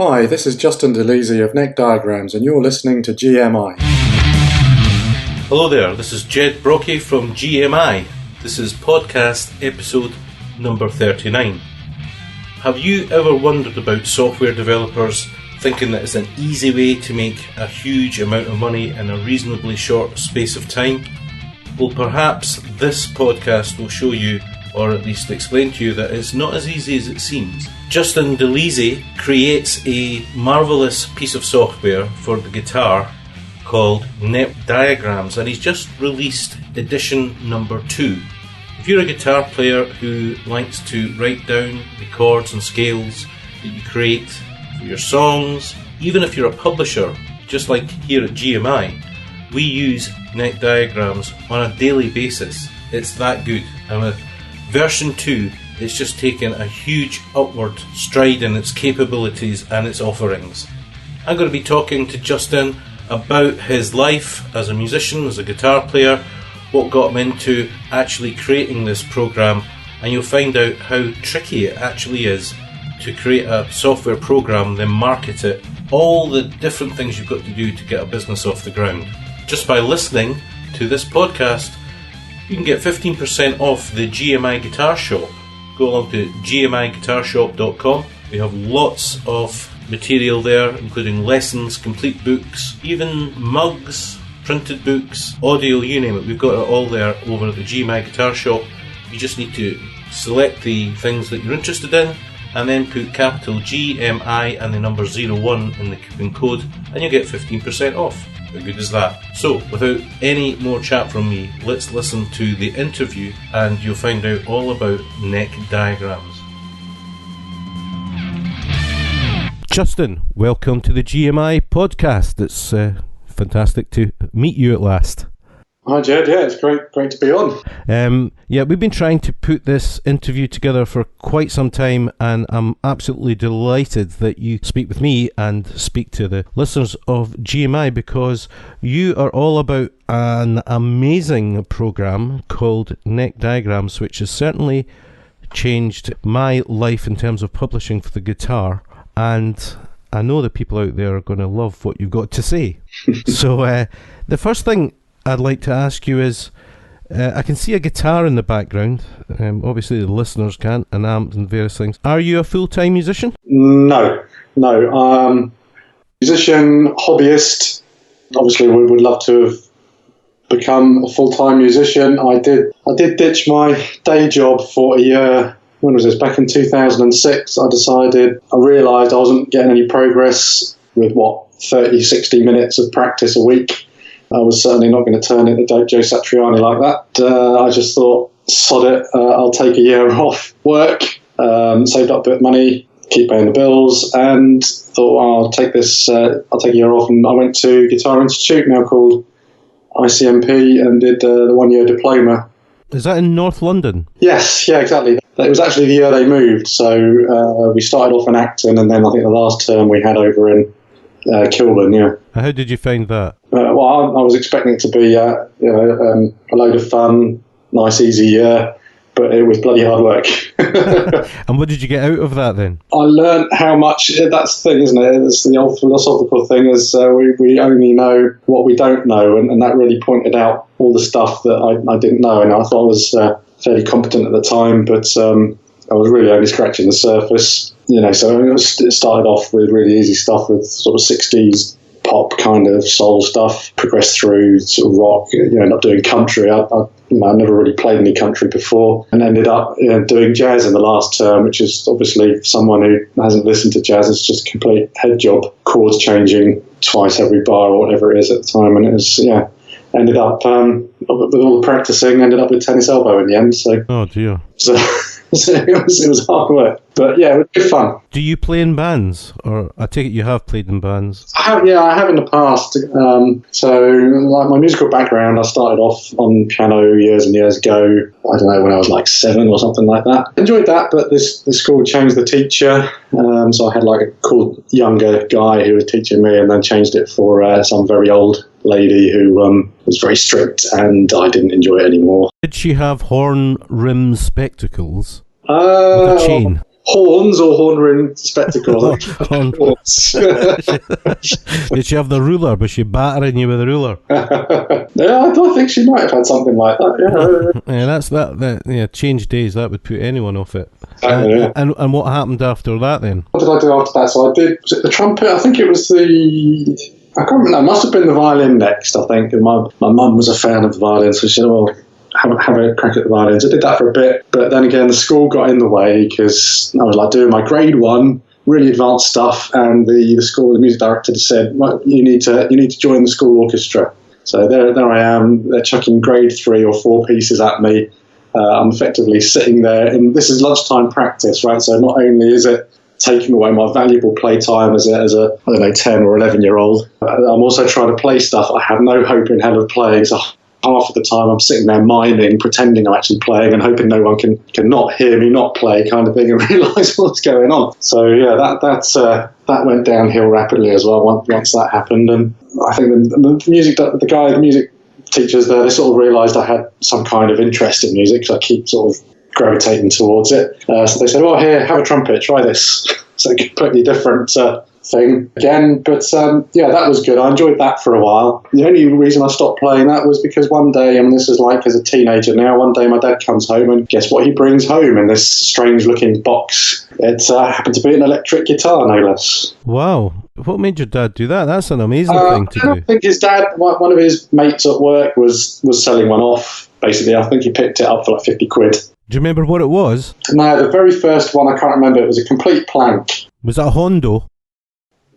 Hi, this is Justin Dolezy of Neck Diagrams, and you're listening to GMI. Hello there, this is Ged Brockie from GMI. This is podcast episode number 39. Have you ever wondered about software developers thinking that it's an easy way to make a huge amount of money in a reasonably short space of time? Well, perhaps this podcast will show you, or at least explain to you, that it's not as easy as it seems. Justin Dolezy creates a marvellous piece of software for the guitar called Neck Diagrams, and he's just released edition number 2. If you're a guitar player who likes to write down the chords and scales that you create for your songs, even if you're a publisher, just like here at GMI, we use Neck Diagrams on a daily basis. It's that good. And with version 2, it's just taken a huge upward stride in its capabilities and its offerings. I'm going to be talking to Justin about his life as a musician, as a guitar player, what got him into actually creating this program, and you'll find out how tricky it actually is to create a software program, then market it, all the different things you've got to do to get a business off the ground. Just by listening to this podcast, you can get 15% off the GMI Guitar Shop. Go along to gmiguitarshop.com. We have lots of material there, including lessons, complete books, even mugs, printed books, audio, you name it. We've got it all there over at the GMI Guitar Shop. You just need to select the things that you're interested in and then put capital GMI and the number 01 in the coupon code and you'll get 15% off. How good is that? So, without any more chat from me, let's listen to the interview and you'll find out all about Neck Diagrams. Justin, welcome to the GMI podcast. It's fantastic to meet you at last. Hi Jed, yeah, it's great to be on. We've been trying to put this interview together for quite some time, and I'm absolutely delighted that you speak with me and speak to the listeners of GMI, because you are all about an amazing program called Neck Diagrams, which has certainly changed my life in terms of publishing for the guitar, and I know the people out there are going to love what you've got to say. So the first thing I'd like to ask you is, I can see a guitar in the background. Obviously the listeners can't, and amps and various things. Are you a full-time musician? No. Musician, hobbyist. Obviously, we would love to have become a full-time musician. I did ditch my day job for a year. When was this? Back in 2006. I realised I wasn't getting any progress with 30, 60 minutes of practice a week. I was certainly not going to turn into Joe Satriani like that. I just thought, sod it, I'll take a year off work, saved up a bit of money, keep paying the bills, and thought, I'll take a year off. And I went to Guitar Institute, now called ICMP, and did the 1-year diploma. Is that in North London? Yes, yeah, exactly. It was actually the year they moved. So we started off in Acton, and then I think the last term we had over in Kilburn, yeah. How did you find that? I was expecting it to be a load of fun, nice, easy year, but it was bloody hard work. And what did you get out of that then? I learned how much, that's the thing, isn't it? It's the old philosophical thing, is we only know what we don't know, and that really pointed out all the stuff that I didn't know, and I thought I was fairly competent at the time, but I was really only scratching the surface. So it started off with really easy stuff with sort of 60s pop kind of soul stuff, progressed through sort of rock, ended up doing country. I never really played any country before, and ended up doing jazz in the last term, which is obviously, someone who hasn't listened to jazz, it's just a complete head job, chords changing twice every bar or whatever it is at the time, and it was, ended up, with all the practicing, ended up with tennis elbow in the end. So, oh dear. So it was hard work, but yeah, it was good fun. Do you play in bands, or I take it you have played in bands? I have in the past. So, like my musical background, I started off on piano years and years ago. I don't know, when I was like 7 or something like that. Enjoyed that, but this school changed the teacher. So I had like a cool younger guy who was teaching me, and then changed it for some very old lady who was very strict, and I didn't enjoy it anymore. Did she have horn rim spectacles with a chain? horns or horn-rimmed spectacles. Horns. Did she have the ruler? Was she battering you with the ruler? Yeah, I think she might have had something like that. Yeah, that's that. Yeah, change days. That would put anyone off it. Exactly, yeah. And what happened after that then? What did I do after that? So I did, was it the trumpet? I think it was I can't remember. It must have been the violin next, I think. And my mum was a fan of the violin, so she said, well, have a crack at the violins. I did that for a bit, but then again, the school got in the way because I was like doing my grade 1, really advanced stuff, and the school, the music director said, well, you need to join the school orchestra. So there I am. They're chucking grade 3 or 4 pieces at me. I'm effectively sitting there, and this is lunchtime practice, right? So not only is it taking away my valuable playtime as a I don't know, 10 or 11-year-old, I'm also trying to play stuff I have no hope in hell of playing. So half of the time I'm sitting there miming, pretending I'm actually playing and hoping no one can not hear me not play, kind of thing, and realise what's going on. So yeah, that went downhill rapidly as well once that happened. And I think the music teachers there, they sort of realised I had some kind of interest in music, because I keep sort of gravitating towards it. So they said, well, here, have a trumpet, try this. So a completely different thing again. But yeah, that was good. I enjoyed that for a while. The only reason I stopped playing that was because one day, I mean, this is like as a teenager now, one day my dad comes home and guess what he brings home in this strange looking box? It happened to be an electric guitar, no less. Wow. What made your dad do that? That's an amazing thing to do. I think his dad, one of his mates at work was selling one off, basically. I think he picked it up for like 50 quid. Do you remember what it was? No, the very first one, I can't remember. It was a complete plank. Was that a Hondo?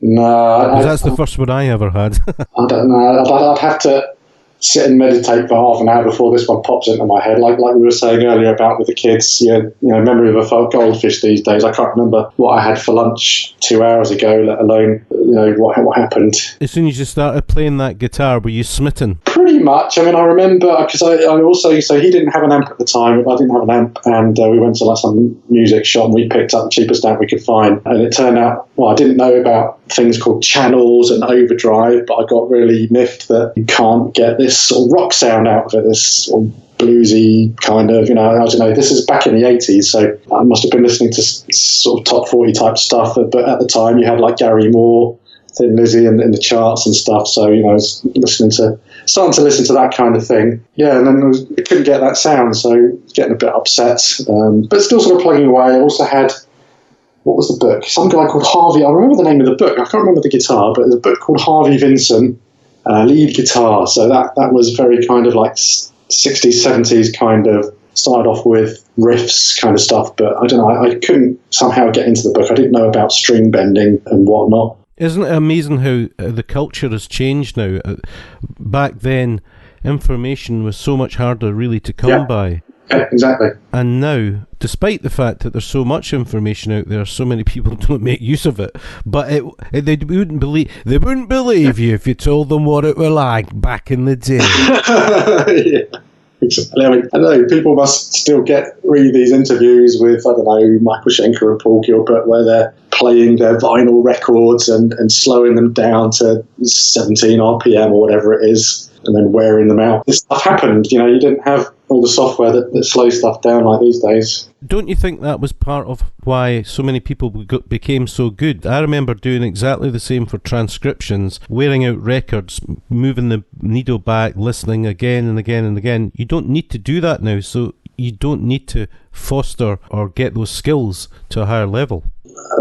No. Because that's the first one I ever had. I don't know. I'd have to sit and meditate for half an hour before this one pops into my head. Like we were saying earlier about with the kids, memory of a goldfish these days. I can't remember what I had for lunch 2 hours ago, let alone, what happened. As soon as you started playing that guitar, were you smitten? Pretty much. I mean, I remember, because I also, so he didn't have an amp at the time, I didn't have an amp, and we went to like some music shop and we picked up the cheapest amp we could find. And it turned out, well, I didn't know about things called channels and overdrive, but I got really miffed that you can't get this sort of rock sound out of it, this sort of bluesy kind of, I don't know, this is back in the 80s, so I must have been listening to sort of top 40 type stuff, but at the time you had like Gary Moore, Thin Lizzy in the charts and stuff, so I was starting to listen to that kind of thing. Yeah, and then I couldn't get that sound, so getting a bit upset, but still sort of plugging away. I also had, what was the book? Some guy called Harvey, I remember the name of the book, I can't remember the guitar, but there's a book called Harvey Vinson, lead guitar, so that was very kind of like 60s, 70s kind of, started off with riffs kind of stuff, but I don't know, I couldn't somehow get into the book. I didn't know about string bending and whatnot. Isn't it amazing how the culture has changed now? Back then, information was so much harder really to come by. Yeah, exactly. And now, despite the fact that there's so much information out there, so many people don't make use of it. But they wouldn't believe you if you told them what it was like back in the day. Yeah. Exactly. I mean, I know people must still read these interviews with, I don't know, Michael Schenker and Paul Gilbert, where they're playing their vinyl records and slowing them down to 17 RPM or whatever it is, and then wearing them out. This stuff happened, you didn't have all the software that slows stuff down like these days. Don't you think that was part of why so many people became so good? I remember doing exactly the same for transcriptions, wearing out records, moving the needle back, listening again and again and again. You don't need to do that now, so you don't need to foster or get those skills to a higher level.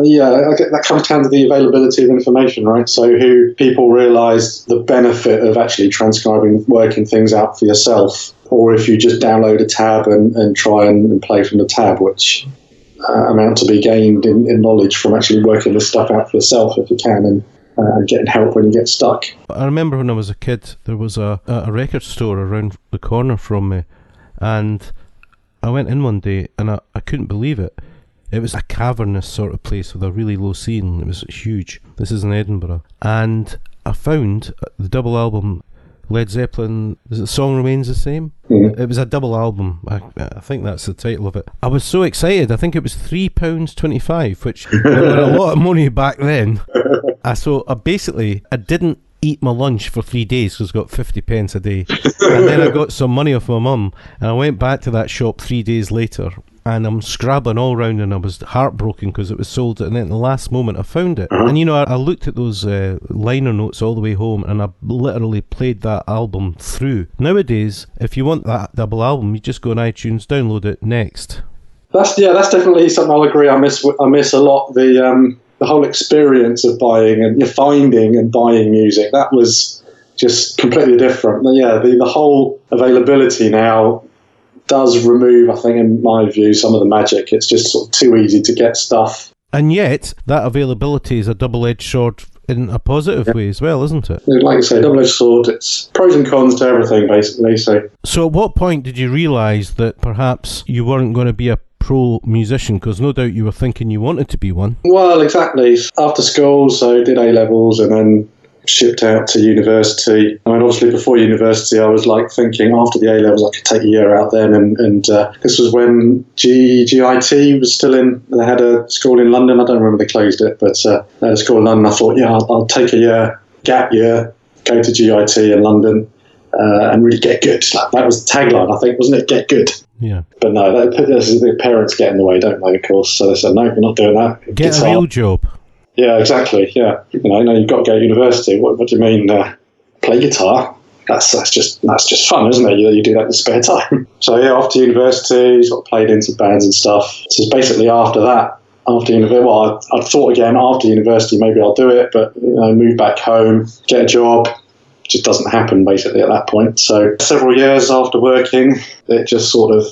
Yeah, I get that comes down to the availability of information, right? So people realise the benefit of actually transcribing, working things out for yourself, or if you just download a tab and try and play from the tab, which amount to be gained in knowledge from actually working this stuff out for yourself if you can, and getting help when you get stuck. I remember when I was a kid, there was a record store around the corner from me, and I went in one day and I couldn't believe it. It was a cavernous sort of place with a really low ceiling. It was huge. This is in Edinburgh. And I found the double album, Led Zeppelin, The Song Remains the Same? Mm-hmm. It was a double album. I think that's the title of it. I was so excited. I think it was £3.25, which was a lot of money back then. So I didn't eat my lunch for 3 days because I got 50 pence a day. And then I got some money off my mum, and I went back to that shop 3 days later and I'm scrabbling all round, and I was heartbroken because it was sold, and then at the last moment I found it. And you know, I looked at those liner notes all the way home, and I literally played that album through. Nowadays, if you want that double album, you just go on iTunes, download it, next. That's definitely something I'll agree. I miss a lot the whole experience of buying and finding and buying music. That was just completely different. But yeah, the whole availability now does remove, I think, in my view, some of the magic. It's just sort of too easy to get stuff. And yet, that availability is a double-edged sword in a positive way as well, isn't it? Like you say, double-edged sword. It's pros and cons to everything, basically. So at what point did you realise that perhaps you weren't going to be a pro musician? Because no doubt you were thinking you wanted to be one. Well, exactly. After school, so did A-levels and then shipped out to university. I mean, obviously before university I was like thinking after the A-levels I could take a year out then, and this was when GIT was still in. They had a school in London. I don't remember they closed it, but they had a school in London. I thought, yeah, I'll take a year, gap year, go to GIT in London and really get good. Like, that was the tagline, I think, wasn't it? Get good. Yeah. But no, the parents get in the way, don't they, of course? So they said, no, you're not doing that. Get a real job. Yeah, exactly. Yeah, no, you've got to go to university. What do you mean? Play guitar? That's just fun, isn't it? You do that in spare time. So yeah, after university, sort of played in some bands and stuff. So basically after that, after university, well, I thought again after university maybe I'll do it, but move back home, get a job. It just doesn't happen basically at that point. So several years after working, it just sort of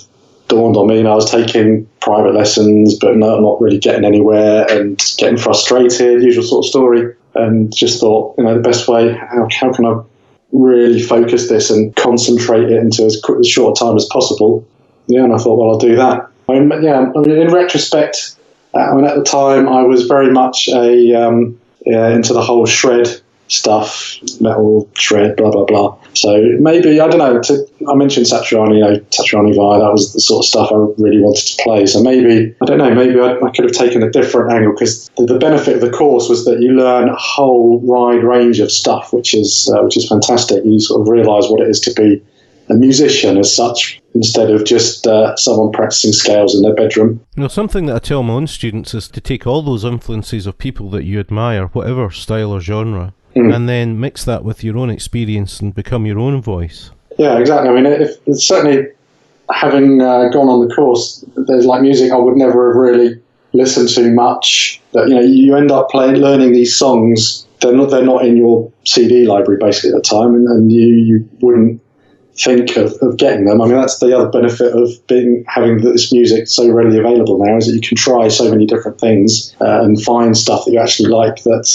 dawned on me. I was taking private lessons, but not really getting anywhere and getting frustrated, usual sort of story. And just thought, the best way, how can I really focus this and concentrate it into as short a time as possible? Yeah, and I thought, well, I'll do that. In retrospect, at the time, I was very much into the whole shred stuff, metal, shred, blah, blah, blah. So maybe, I don't know, I mentioned Satriani Via, that was the sort of stuff I really wanted to play. So maybe, I don't know, maybe I could have taken a different angle, because the benefit of the course was that you learn a whole wide range of stuff, which is fantastic. You sort of realise what it is to be a musician as such, instead of just someone practicing scales in their bedroom. Something that I tell my own students is to take all those influences of people that you admire, whatever style or genre, and then mix that with your own experience and become your own voice. Yeah, exactly. I mean, certainly having gone on the course, there's like music I would never have really listened to much. That you end up learning these songs. They're not in your CD library basically at the time, and you wouldn't think of getting them. I mean, that's the other benefit of having this music so readily available now, is that you can try so many different things and find stuff that you actually like that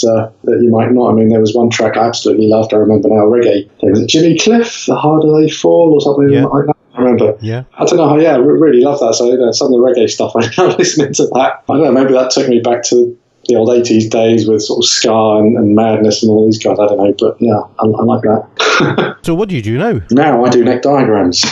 you might not. I mean, there was one track I absolutely loved, I remember now, reggae. There was Jimmy Cliff, The Harder They Fall, or something like that. I remember. Yeah. I don't know how, I really love that. So some of the reggae stuff, I now listening to that. I don't know, maybe that took me back to the old 80s days with sort of ska and Madness and all these guys. I don't know, but yeah, I like that. So what do you do now? Now I do neck diagrams.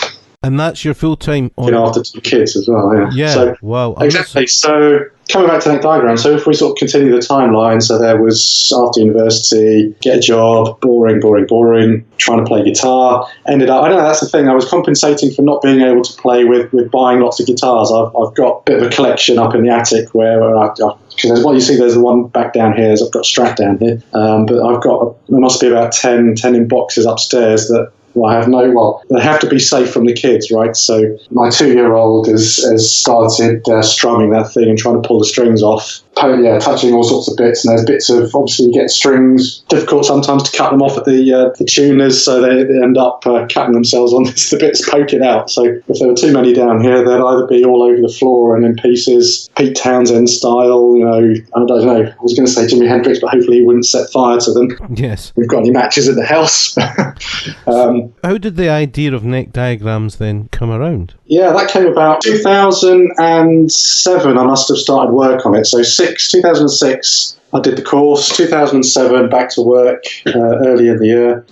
And that's your full-time... after 2 kids as well, yeah. Yeah, so, wow. Exactly. So coming back to neck diagrams, so if we sort of continue the timeline, so there was after university, get a job, boring, trying to play guitar, ended up, I don't know, that's the thing, I was compensating for not being able to play with buying lots of guitars. I've got a bit of a collection up in the attic where because what you see, there's the one back down here, I've got a Strat down here, but I've got, there must be about 10 in boxes upstairs that they have to be safe from the kids, right? So my 2-year-old has started strumming that thing and trying to pull the strings off, touching all sorts of bits, and there's bits of, obviously you get strings, difficult sometimes to cut them off at the tuners, so they end up cutting themselves on the bits poking out. So if there were too many down here, they'd either be all over the floor and in pieces, Pete Townsend style, I don't know, I was going to say Jimi Hendrix, but hopefully he wouldn't set fire to them. Yes. We've got any matches in the house. How did the idea of neck diagrams then come around? Yeah, that came about 2007. I must have started work on it. So 2006, I did the course. 2007, back to work early in the year.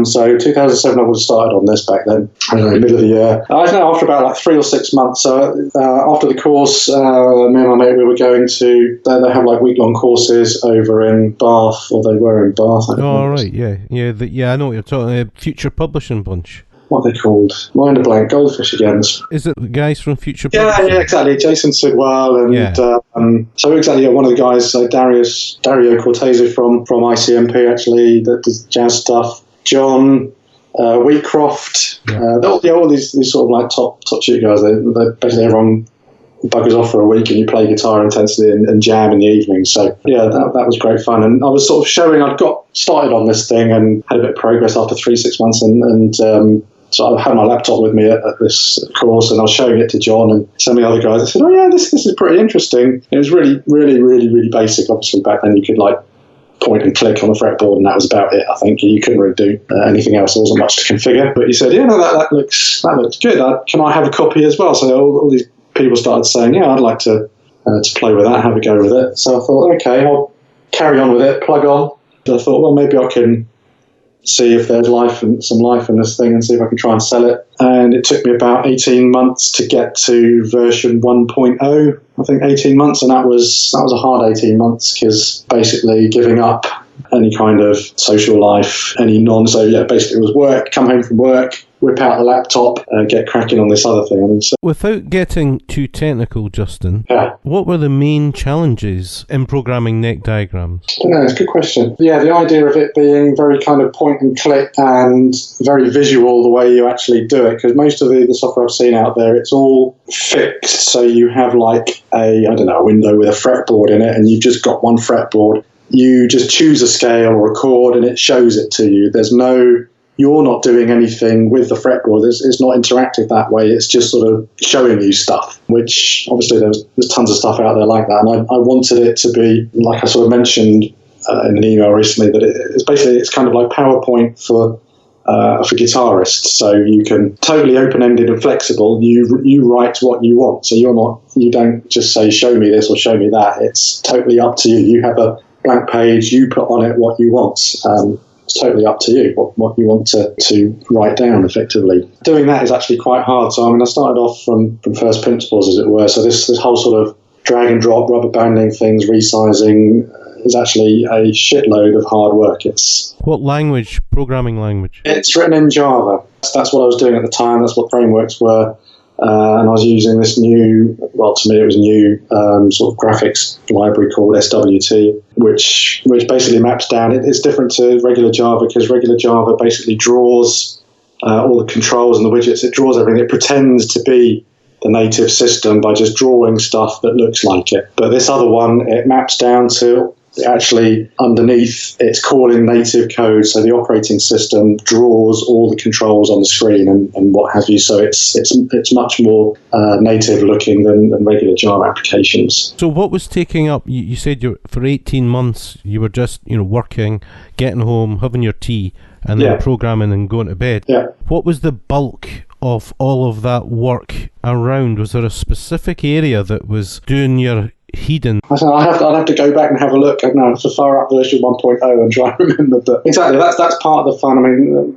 So 2007, I would have started on this back then, middle of the year. I don't know, after about 3 or 6 months. So after the course, me and my mate, we were going to, they have week-long courses over in Bath, or they were in Bath. Oh, right, yeah. I know what you're talking about. Future Publishing Bunch. what are they called? Mind a blank, Goldfish again. Is it the guys from Future Yeah, Publishing? yeah, exactly. Jason Sidwell and so exactly, one of the guys, Dario Cortese from ICMP actually, that does jazz stuff. John Wheatcroft, all these sort of like top shit guys. They basically everyone buggers off for a week and you play guitar intensely and jam in the evening. So yeah, that was great fun. And I was sort of showing I'd got started on this thing and had a bit of progress after 3-6 months and so I had my laptop with me at this course and I was showing it to John and some of the other guys. I said, oh yeah, this is pretty interesting. It was really, really, really, really basic. Obviously back then you could like point and click on the fretboard and that was about it. I think you couldn't really do anything else. There wasn't much to configure. But he said, yeah, no, that looks good. Can I have a copy as well? So all these people started saying, yeah, I'd like to play with that, have a go with it. So I thought, okay, I'll carry on with it, plug on. So I thought, well, maybe I can see if there's some life in this thing and see if I can try and sell it. And it took me about 18 months to get to version 1.0, I think 18 months. And that was a hard 18 months because basically giving up any kind of social life, so yeah, basically it was work, come home from work, whip out the laptop, get cracking on this other thing. And so, without getting too technical, Justin, what were the main challenges in programming neck diagrams? I don't know, it's a good question. Yeah, the idea of it being very kind of point and click and very visual the way you actually do it, because most of the software I've seen out there, it's all fixed. So you have like a window with a fretboard in it and you've just got one fretboard. You just choose a scale or a chord and it shows it to you. You're not doing anything with the fretboard. It's not interactive that way. It's just sort of showing you stuff, which obviously there's tons of stuff out there like that. And I wanted it to be, like I sort of mentioned in an email recently, that it's kind of like PowerPoint for guitarists. So you can totally open-ended and flexible. You write what you want. So you don't just say, show me this or show me that. It's totally up to you. You have a blank page, you put on it what you want. It's totally up to you what you want to write down effectively. Doing that is actually quite hard. So I started off from first principles, as it were. So this whole sort of drag and drop, rubber banding things, resizing is actually a shitload of hard work. What language, programming language? It's written in Java. That's what I was doing at the time. That's what frameworks were. And I was using this new, to me it was a new sort of graphics library called SWT, which basically maps down. It's different to regular Java because regular Java basically draws all the controls and the widgets. It draws everything. It pretends to be the native system by just drawing stuff that looks like it. But this other one, it maps down to actually underneath, it's calling native code, so the operating system draws all the controls on the screen and what have you. So it's much more native looking than regular Java applications. So what was taking up? You said for 18 months you were just working, getting home, having your tea, and then programming and going to bed. Yeah. What was the bulk of all of that work around? Was there a specific area that was doing your hidden? I'd have to go back and have a look. To fire up version 1.0 and try and remember. But exactly, that's part of the fun.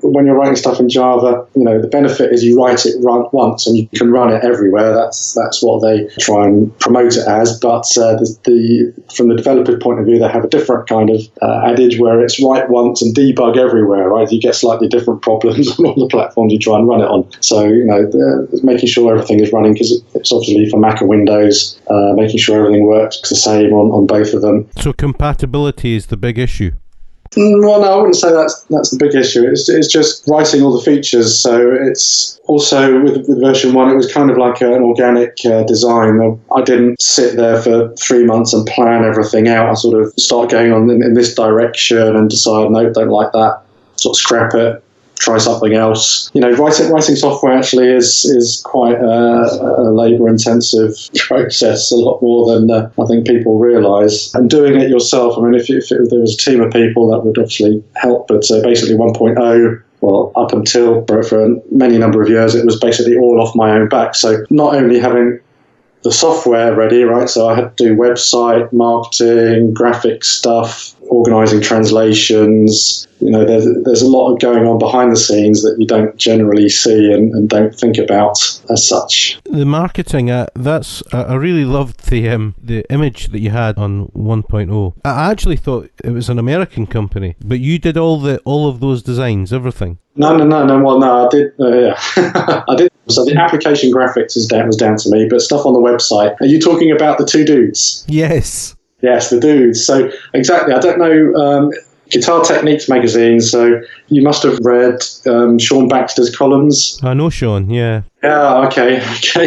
When you're writing stuff in Java, the benefit is you write it once and you can run it everywhere. That's what they try and promote it as. But from the developer point of view, they have a different kind of adage where it's write once and debug everywhere. Right? You get slightly different problems on all the platforms you try and run it on. So making sure everything is running, because it's obviously for Mac and Windows, making sure everything works the same on both of them. So compatibility is the big issue? Well, no, I wouldn't say that's the big issue. It's just writing all the features. So it's also with version 1, it was kind of like an organic design. I didn't sit there for 3 months and plan everything out. I sort of start going on in this direction and decide, no, don't like that, sort of scrap it, try something else. Writing software actually is quite a labour-intensive process, a lot more than I think people realise. And doing it yourself, if there was a team of people, that would obviously help. But basically 1.0, well, up until for many number of years, it was basically all off my own back. So not only having the software ready, right? So I had to do website, marketing, graphic stuff, organising translations. There's a lot going on behind the scenes that you don't generally see and don't think about as such. The marketing, I really loved the image that you had on 1.0. I actually thought it was an American company, but you did all of those designs, everything. No. Well, no, I did. Yeah, I did. So the application graphics was down to me, but stuff on the website. Are you talking about the two dudes? Yes. Yes, the dudes. So exactly. I don't know. Guitar Techniques magazine. So you must have read Sean Baxter's columns. I know Sean. Yeah. Yeah, okay,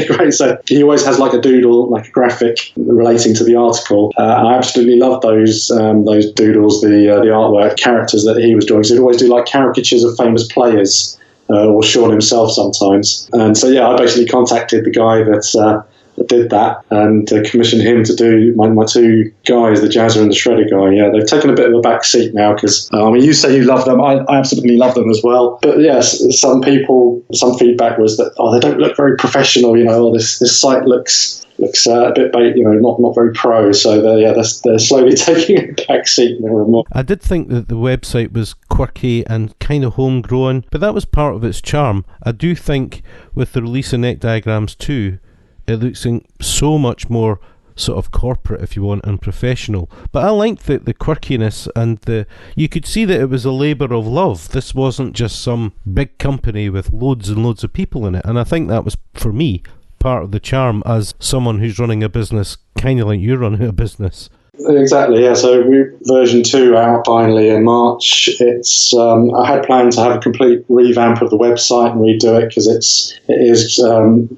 great. So he always has like a doodle, like a graphic relating to the article. I absolutely love those doodles, the artwork, characters that he was drawing. So he'd always do like caricatures of famous players, or Sean himself sometimes. And so, yeah, I basically contacted the guy that did that and commissioned him to do my two guys, the jazzer and the shredder guy. Yeah, they've taken a bit of a back seat now because, you say you love them. I absolutely love them as well. But yes, some feedback was that, they don't look very professional, this site looks a bit, not very pro. So they're slowly taking a back seat more and more. I did think that the website was quirky and kind of homegrown, but that was part of its charm. I do think with the release of Neck Diagrams 2, it looks so much more sort of corporate, if you want, and professional. But I liked the quirkiness, and you could see that it was a labour of love. This wasn't just some big company with loads and loads of people in it. And I think that was, for me, part of the charm as someone who's running a business, kind of like you're running a business. Exactly, yeah. So version 2 out finally in March. It's I had planned to have a complete revamp of the website and redo it because it is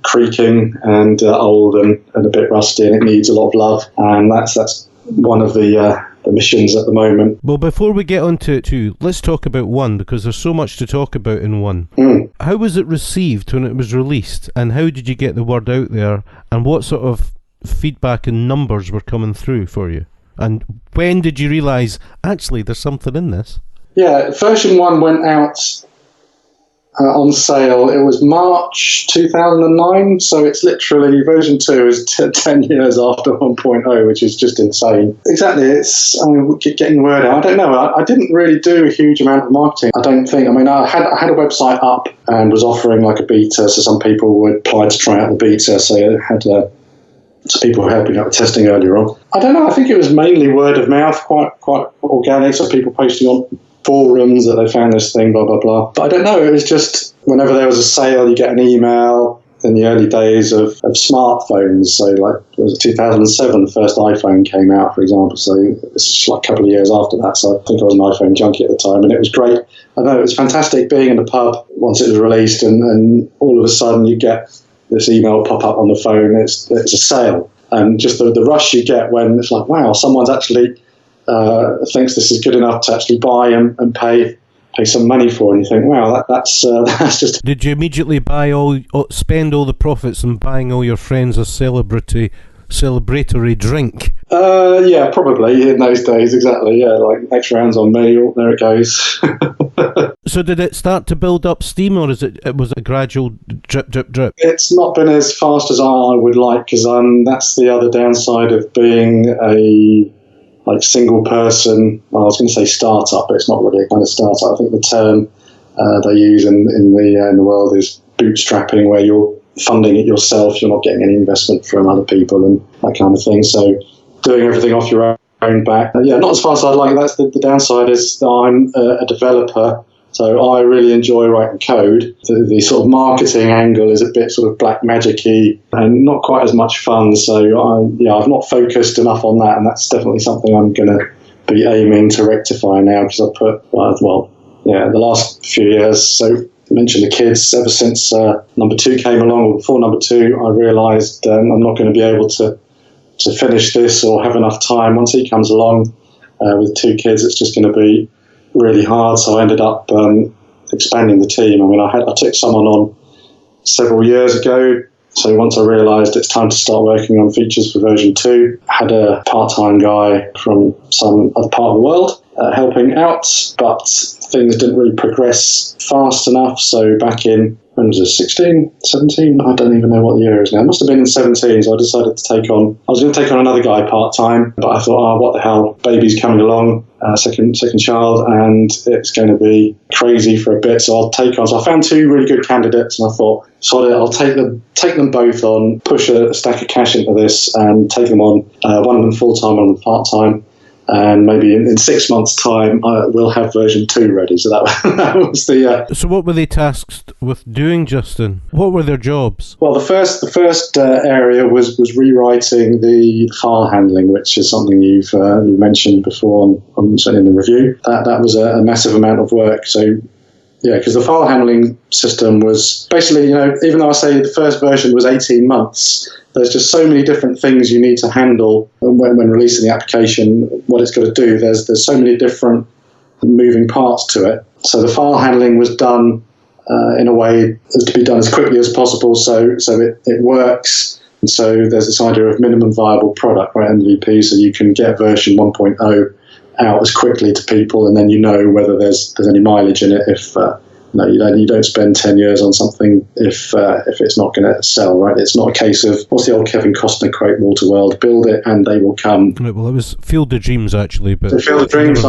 creaking and old and a bit rusty, and it needs a lot of love. And that's one of the missions at the moment. Well, before we get on to 2, let's talk about 1, because there's so much to talk about in 1. How was it received when it was released, and how did you get the word out there, and what sort of feedback and numbers were coming through for you? And when did you realise, actually, there's something in this? Yeah, version 1 went out on sale. It was March 2009, so it's literally, version 2 is 10 years after 1.0, which is just insane. Exactly, getting word out. I don't know, I didn't really do a huge amount of marketing, I don't think. I had a website up and was offering like a beta, so some people would apply to try out the beta, so it had so people were helping out with testing earlier on. I don't know, I think it was mainly word of mouth, quite organic, so people posting on forums that they found this thing, blah, blah, blah. But I don't know, it was just whenever there was a sale, you get an email in the early days of smartphones. So like, it was 2007, the first iPhone came out, for example. So it's like a couple of years after that. So I think I was an iPhone junkie at the time, and it was great. I know it was fantastic being in the pub once it was released, and all of a sudden you get this email pop up on the phone. It's a sale, and just the rush you get when it's like, wow, someone's actually thinks this is good enough to actually buy and pay some money for, and you think, wow, that's just. Did you immediately spend all the profits on buying all your friends a celebratory drink? Yeah, probably in those days, exactly. Yeah, like next round's on me. There it goes. So did it start to build up steam, or was it a gradual drip? It's not been as fast as I would like, because that's the other downside of being a single person. Well, I was going to say startup, but it's not really a kind of startup. I think the term they use in the world is bootstrapping, where you're funding it yourself. You're not getting any investment from other people and that kind of thing. So doing everything off your own back. Not as fast as I'd like. That's the downside, is I'm a developer. So I really enjoy writing code. The sort of marketing angle is a bit sort of black magic-y and not quite as much fun. So I've not focused enough on that, and that's definitely something I'm going to be aiming to rectify now, because I've put, the last few years. So I mentioned the kids. Ever since number 2 came along, or before number 2, I realised I'm not going to be able to finish this or have enough time. Once he comes along with 2 kids, it's just going to be really hard. So I ended up expanding the team. I took someone on several years ago. So once I realised it's time to start working on features for version 2, I had a part-time guy from some other part of the world helping out, but things didn't really progress fast enough. So back in, when was it, 16, 17? I don't even know what the year is now. It must have been in 17, so I decided to I was going to take on another guy part-time, but I thought, what the hell, baby's coming along, second child, and it's going to be crazy for a bit, so I'll take on. So I found 2 really good candidates, and I thought, sod it, I'll take them both on, push a stack of cash into this, and take them on, one of them full-time, one of them part-time. And maybe in 6 months' time, we'll have version 2 ready. So that was the. So what were they tasked with doing, Justin? What were their jobs? Well, the first area was rewriting the file handling, which is something you mentioned before on certainly in the review. That was a massive amount of work. So. Yeah, because the file handling system was basically, even though I say the first version was 18 months, there's just so many different things you need to handle when releasing the application, what it's got to do. There's so many different moving parts to it. So the file handling was done in a way to be done as quickly as possible so it works. And so there's this idea of minimum viable product, right, MVP, so you can get version 1.0 out as quickly to people, and then whether there's any mileage in it. If you don't spend 10 years on something if it's not going to sell, right? It's not a case of what's the old Kevin Costner quote, Waterworld, build it and they will come. Right, well, it was Field of Dreams actually, but Field of Dreams.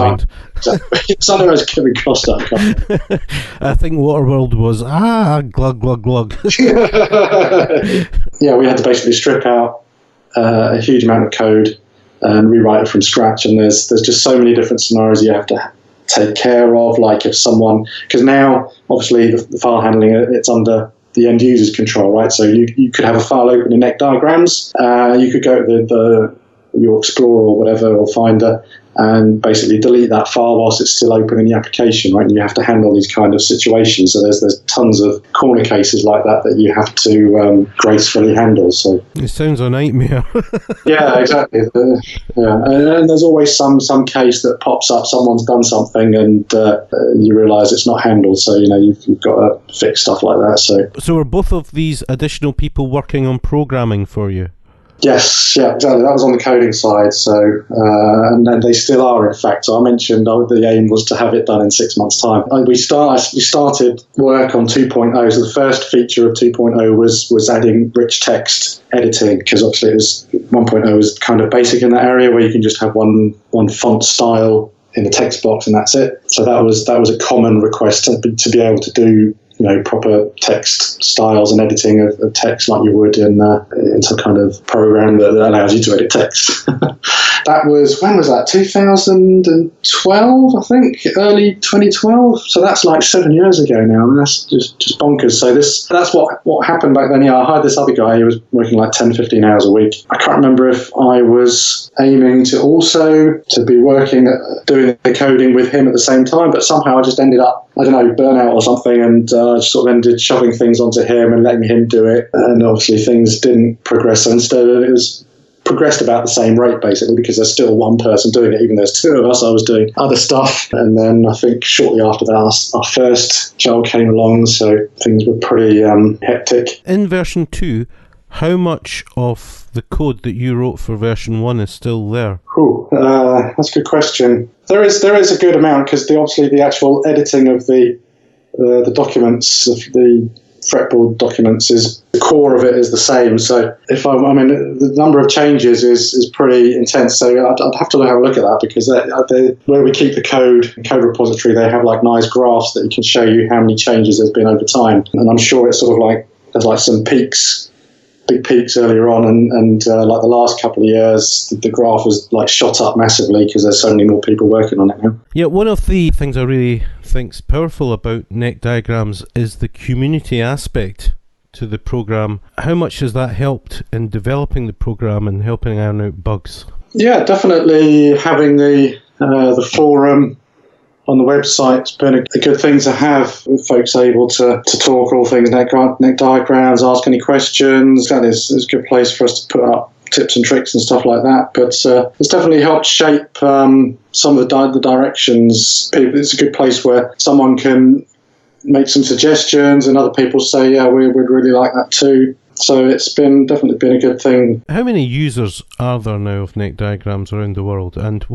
It's otherwise Kevin Costner. I think Waterworld was glug glug glug. Yeah, we had to basically strip out a huge amount of code and rewrite it from scratch, and there's just so many different scenarios you have to take care of, like if someone, because now obviously the file handling, it's under the end user's control, right? So you could have a file open in neck diagrams, you could go to your Explorer or whatever, or Finder, and basically delete that file whilst it's still open in the application, right? And you have to handle these kind of situations. So there's tons of corner cases like that you have to gracefully handle. So it sounds a nightmare. Yeah, exactly. And there's always some case that pops up. Someone's done something, and you realise it's not handled. So you've got to fix stuff like that. So were both of these additional people working on programming for you? Yes, yeah, exactly. That was on the coding side. So, and they still are, in fact. So I mentioned the aim was to have it done in 6 months' time. We started work on 2.0. So the first feature of 2.0 was adding rich text editing, because obviously it was 1.0 was kind of basic in that area where you can just have one font style in the text box and that's it. So that was a common request to be able to do proper text styles and editing of text like you would in some kind of program that allows you to edit text. When was that? 2012, I think, early 2012. So that's like 7 years ago now. I mean, that's just bonkers. So that's what happened back then. Yeah, I hired this other guy. He was working like 10, 15 hours a week. I can't remember if I was aiming to be working doing the coding with him at the same time, but somehow I just ended up, I don't know, burnout or something, and just sort of ended shoving things onto him and letting him do it. And obviously things didn't progress. So instead it was progressed about the same rate, basically, because there's still one person doing it, even though there's two of us. I was doing other stuff. And then I think shortly after that, our first child came along, so things were pretty hectic. In version 2, how much of the code that you wrote for version 1 is still there? That's a good question. There is a good amount, because obviously the actual editing of the documents, the fretboard documents, is the core of it is the same. So the number of changes is pretty intense. So I'd have to have a look at that, because where we keep the code repository, they have like nice graphs that can show you how many changes there's been over time. And I'm sure it's sort of like there's like some big peaks earlier on, and like the last couple of years, the graph has like shot up massively because there's so many more people working on it now. Yeah, one of the things I really think's powerful about neck diagrams is the community aspect to the program. How much has that helped in developing the program and helping iron out bugs? Yeah, definitely having the forum on the website's been a good thing to have, with folks able to talk all things neck diagrams, ask any questions. That is a good place for us to put up tips and tricks and stuff like that. But it's definitely helped shape some of the directions. It's a good place where someone can make some suggestions and other people say, yeah, we'd really like that too. So it's definitely been a good thing. How many users are there now of neck diagrams around the world? And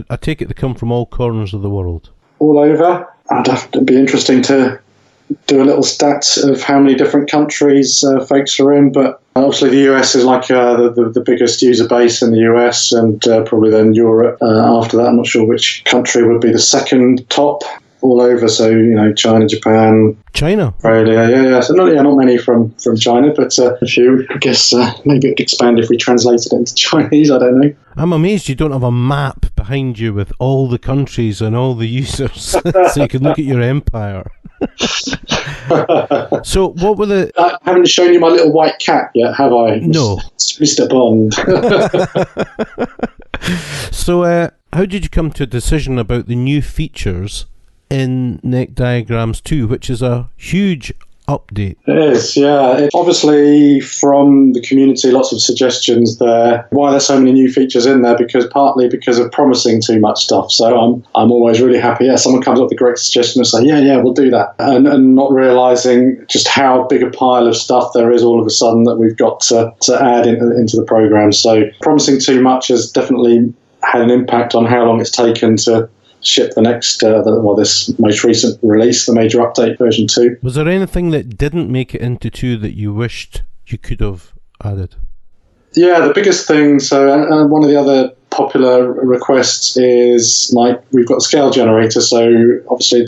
I take it they come from all corners of the world? All over. It'd be interesting to do a little stat of how many different countries folks are in, but obviously the US is like the biggest user base in the US, and probably then Europe after that. I'm not sure which country would be the second top. all over. So, China, Japan, China. Australia, yeah. So not many from China, but a few. I guess maybe it could expand if we translated it into Chinese. I don't know. I'm amazed you don't have a map behind you with all the countries and all the users, so you can look at your empire. So what were the... I haven't shown you my little white cat yet, have I? No. Mr. Bond. So how did you come to a decision about the new features in Neck Diagrams 2, which is a huge update? It is, yeah. Obviously, from the community, lots of suggestions there. Why there's so many new features in there? Partly because of promising too much stuff. So I'm always really happy. Yeah, someone comes up with a great suggestion and say, yeah, we'll do that, and not realising just how big a pile of stuff there is all of a sudden that we've got to add into the program. So promising too much has definitely had an impact on how long it's taken to ship the next, this most recent release, the major update, version 2. Was there anything that didn't make it into 2 that you wished you could have added? Yeah, the biggest thing, so one of the other popular requests is, we've got a scale generator, so obviously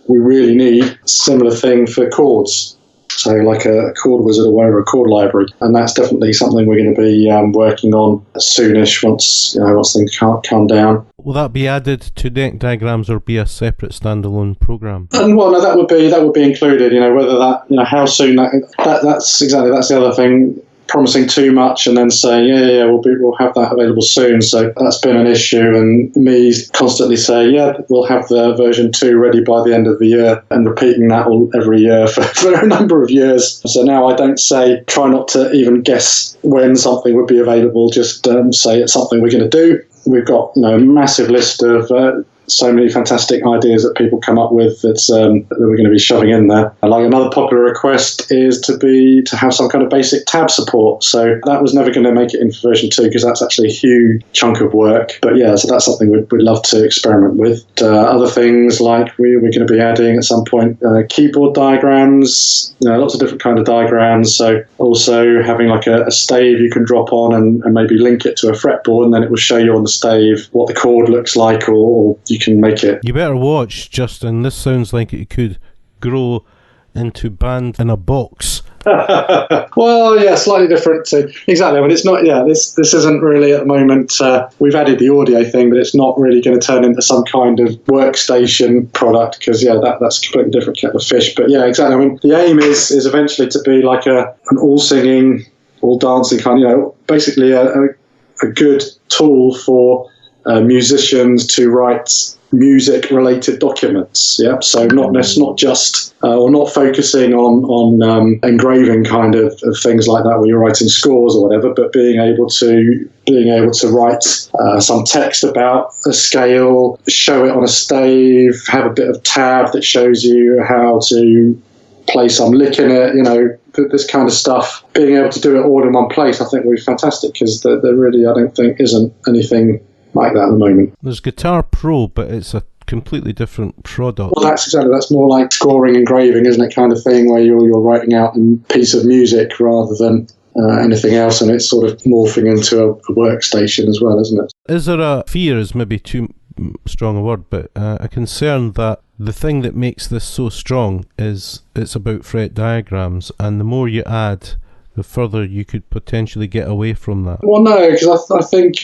we really need a similar thing for chords. So like a chord wizard or whatever, a chord library. And that's definitely something we're going to be working on soonish once things calm down. Will that be added to Neck Diagrams or be a separate standalone program? And no, that would be included. Whether that, how soon that's the other thing. Promising too much and then saying, we'll have that available soon. So that's been an issue, and me constantly say, we'll have the version 2 ready by the end of the year, and repeating that every year for a number of years. So now I don't try not to even guess when something would be available, just say it's something we're going to do. We've got a massive list of so many fantastic ideas that people come up with that we're going to be shoving in there. And another popular request is to have some kind of basic tab support. So that was never going to make it in for version 2 because that's actually a huge chunk of work. But so that's something we'd love to experiment with. Other things like we're going to be adding at some point keyboard diagrams, lots of different kind of diagrams. So also having a stave you can drop on and maybe link it to a fretboard, and then it will show you on the stave what the chord looks like, or you can make it. You better watch, Justin. This sounds like it could grow into band in a box. Well, yeah, slightly different. Exactly. But it's not. Yeah, this isn't really at the moment. We've added the audio thing, but it's not really going to turn into some kind of workstation product because that's a completely different kettle of fish. But yeah, exactly. I mean, the aim is eventually to be like an all singing, all dancing kind. Basically a good tool for musicians to write music-related documents. Yeah, so not just or not focusing on engraving kind of things like that, where you're writing scores or whatever, but being able to write some text about a scale, show it on a stave, have a bit of tab that shows you how to play some lick in it. This kind of stuff. Being able to do it all in one place, I think, would be fantastic because there really, I don't think, isn't anything like that at the moment. There's Guitar Pro, but it's a completely different product. Well, that's more like scoring, engraving, isn't it, kind of thing, where you're writing out a piece of music rather than anything else, and it's sort of morphing into a workstation as well, isn't it? Is there a fear, is maybe too strong a word, but a concern that the thing that makes this so strong is it's about fret diagrams, and the more you add, the further you could potentially get away from that? Well, no, because I think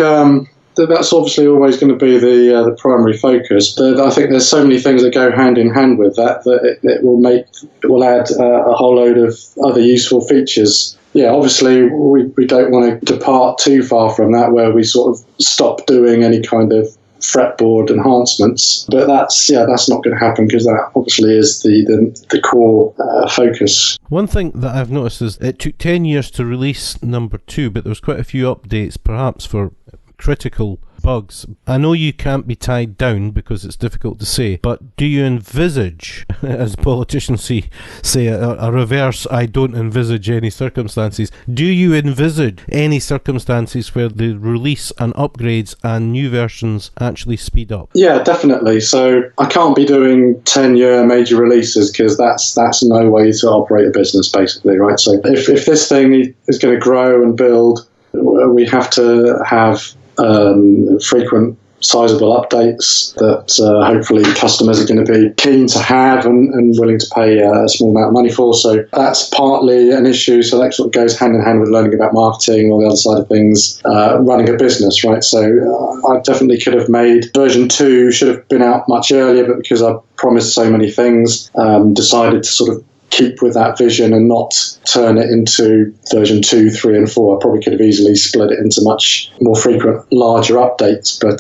that's obviously always going to be the primary focus. But I think there's so many things that go hand in hand with that it will add a whole load of other useful features. Yeah, obviously we don't want to depart too far from that, where we sort of stop doing any kind of fretboard enhancements, but that's not going to happen because that obviously is the core focus. One thing that I've noticed is it took 10 years to release number 2, but there was quite a few updates, perhaps for critical bugs. I know you can't be tied down because it's difficult to say, but do you envisage, as politicians say a reverse, I don't envisage any circumstances, do you envisage any circumstances where the release and upgrades and new versions actually speed up? Yeah, definitely. So I can't be doing 10-year major releases because that's no way to operate a business, basically, right? So if this thing is going to grow and build, we have to have frequent sizable updates that hopefully customers are going to be keen to have and willing to pay a small amount of money for. So that's partly an issue. So that sort of goes hand in hand with learning about marketing or the other side of things, running a business, right? So I definitely could have made version 2 should have been out much earlier, but because I promised so many things, decided to sort of keep with that vision and not turn it into version 2, 3 and 4. I probably could have easily split it into much more frequent, larger updates, but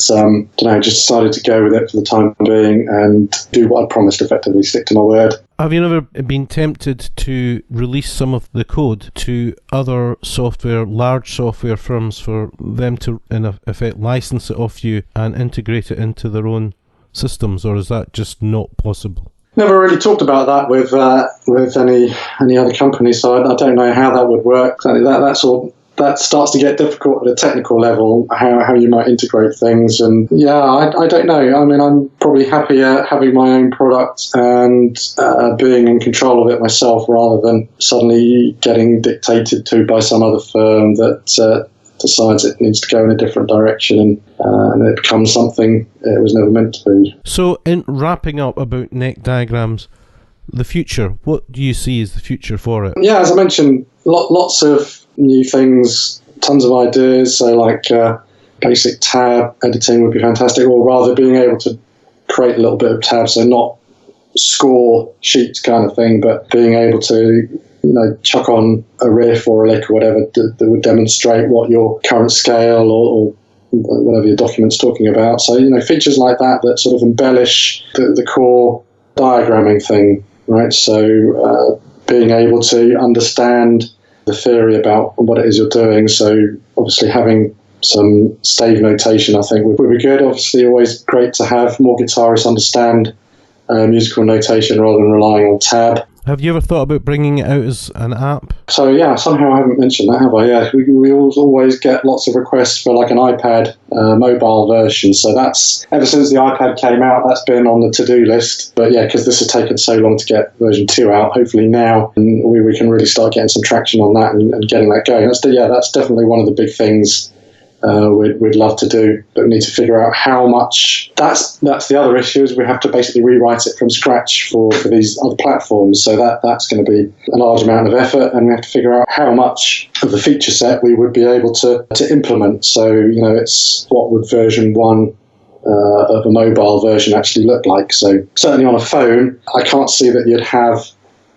just decided to go with it for the time being and do what I promised, effectively stick to my word. Have you never been tempted to release some of the code to other software, large software firms, for them to, in effect, license it off you and integrate it into their own systems, or is that just not possible? Never really talked about that with any other company, so I don't know how that would work. That starts to get difficult at a technical level, how you might integrate things. And I don't know. I mean, I'm probably happier having my own product and being in control of it myself, rather than suddenly getting dictated to by some other firm that decides it needs to go in a different direction and it becomes something it was never meant to be. So, in wrapping up about neck diagrams, the future, what do you see as the future for it? Yeah, as I mentioned, lots of new things, tons of ideas. So like basic tab editing would be fantastic, or rather being able to create a little bit of tabs, so not score sheets kind of thing, but being able to chuck on a riff or a lick or whatever that would demonstrate what your current scale or whatever your document's talking about. So, features like that sort of embellish the core diagramming thing, right? So being able to understand the theory about what it is you're doing. So obviously having some stave notation, I think, would be good. Obviously always great to have more guitarists understand musical notation rather than relying on tab. Have you ever thought about bringing it out as an app? So yeah, somehow I haven't mentioned that, have I? Yeah, we always get lots of requests for like an iPad mobile version. So that's, ever since the iPad came out, that's been on the to-do list. But yeah, because this has taken so long to get version 2 out, hopefully now we can really start getting some traction on that and getting that going. That's definitely one of the big things we'd love to do, but we need to figure out how much. That's the other issue, is we have to basically rewrite it from scratch for these other platforms. So that's going to be a large amount of effort, and we have to figure out how much of the feature set we would be able to implement. So it's what would version 1 of a mobile version actually look like. So certainly on a phone, I can't see that you'd have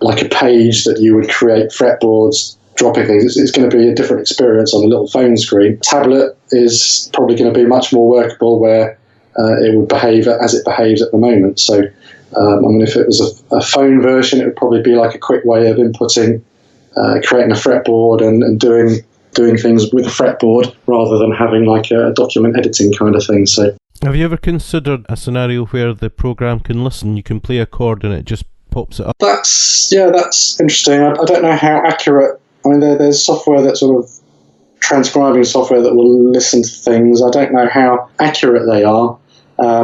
like a page that you would create fretboards dropping things. It's going to be a different experience on a little phone screen. Tablet is probably going to be much more workable, where it would behave as it behaves at the moment. So, if it was a phone version, it would probably be like a quick way of inputting, creating a fretboard and doing things with a fretboard rather than having like a document editing kind of thing. So, have you ever considered a scenario where the program can listen? You can play a chord and it just pops it up. That's interesting. I don't know how accurate. I mean, there's software that sort of transcribing software that will listen to things. I don't know how accurate they are.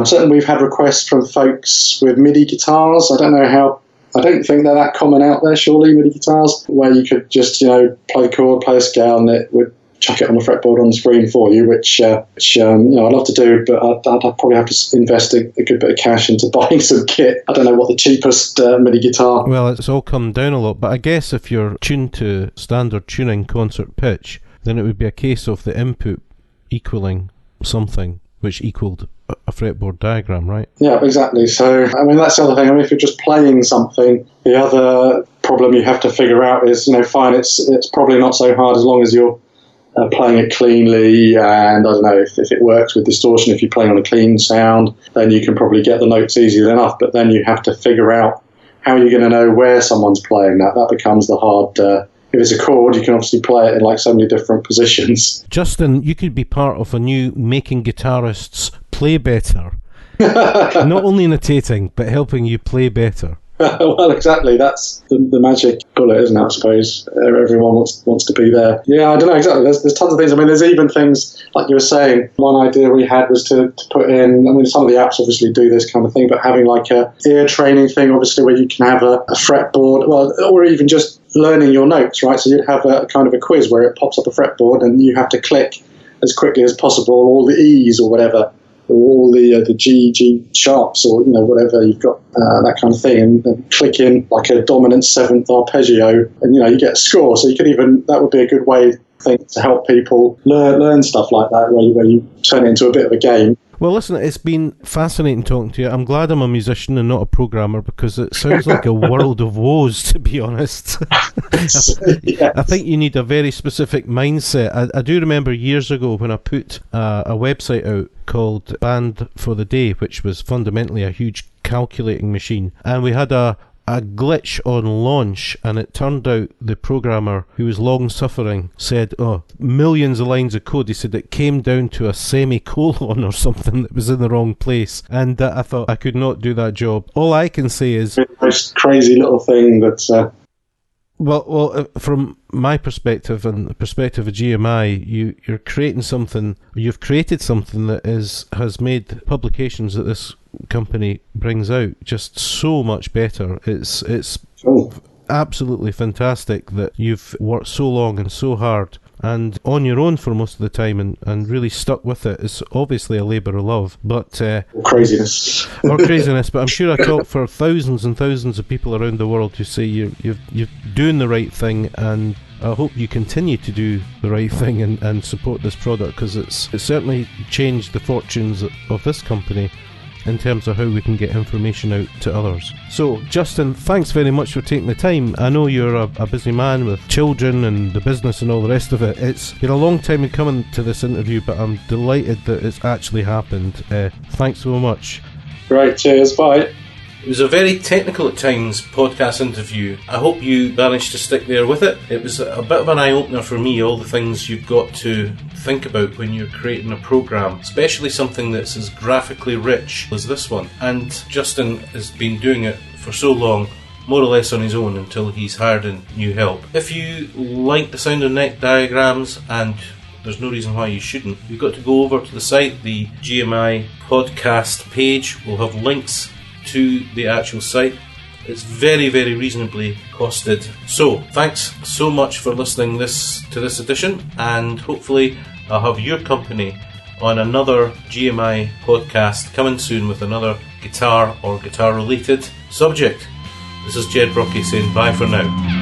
Certainly we've had requests from folks with MIDI guitars. I don't think they're that common out there, surely, MIDI guitars, where you could just, play the chord, play a scale, and it would chuck it on the fretboard on the screen for you, which I'd love to do, but I'd probably have to invest a good bit of cash into buying some kit. I don't know what the cheapest MIDI guitar. Well, it's all come down a lot, but I guess if you're tuned to standard tuning concert pitch, then it would be a case of the input equaling something which equaled a fretboard diagram, right? Yeah, exactly. So, that's the other thing. If you're just playing something, the other problem you have to figure out is, fine, it's probably not so hard as long as you're playing it cleanly, and I don't know if it works with distortion. If you're playing on a clean sound, then you can probably get the notes easily enough, but then you have to figure out how you're going to know where someone's playing that. That becomes the hard. If it's a chord, you can obviously play it in like so many different positions. Justin, you could be part of a new Making Guitarists Play Better. Not only notating, but helping you play better. Well, exactly. That's the magic bullet, isn't it, I suppose? Everyone wants to be there. Yeah, I don't know exactly. There's tons of things. There's even things, like you were saying, one idea we had was to put in, some of the apps obviously do this kind of thing, but having like a ear training thing, obviously, where you can have a fretboard, or even just learning your notes, right? So you'd have a kind of a quiz where it pops up a fretboard and you have to click as quickly as possible all the E's or whatever all the G sharps or whatever you've got, that kind of thing, and click in like a dominant seventh arpeggio, and you get a score. So you could that would be a good way, I think, to help people learn stuff like that, where you turn it into a bit of a game. Well, listen, it's been fascinating talking to you. I'm glad I'm a musician and not a programmer, because it sounds like a world of woes, to be honest. I think you need a very specific mindset. I do remember years ago when I put a website out called Band for the Day, which was fundamentally a huge calculating machine, and we had a glitch on launch, and it turned out the programmer, who was long suffering, said, millions of lines of code. He said it came down to a semicolon or something that was in the wrong place, and I thought I could not do that job. All I can say is, this crazy little thing that's Well, from my perspective and the perspective of GMI, you're creating something. You've created something that has made publications that this company brings out just so much better. It's absolutely fantastic that you've worked so long and so hard and on your own for most of the time, and really stuck with it. It's obviously a labour of love, but craziness. But I'm sure I talk for thousands and thousands of people around the world who say you're doing the right thing, and I hope you continue to do the right thing and support this product, because it's certainly changed the fortunes of this company in terms of how we can get information out to others. So, Justin, thanks very much for taking the time. I know you're a busy man with children and the business and all the rest of it. It's been a long time in coming to this interview, but I'm delighted that it's actually happened. Thanks so much. Great, cheers, bye. It was a very technical at times podcast interview. I hope you managed to stick there with it. It was a bit of an eye-opener for me, all the things you've got to think about when you're creating a program, especially something that's as graphically rich as this one. And Justin has been doing it for so long, more or less on his own, until he's hired in new help. If you like the sound of neck diagrams, and there's no reason why you shouldn't, you've got to go over to the site, the GMI podcast page. We'll have links to the actual site. It's very, very reasonably costed. So thanks so much for listening to this edition, and hopefully I'll have your company on another GMI podcast coming soon with another guitar or guitar related subject. This is Ged Brockie saying bye for now.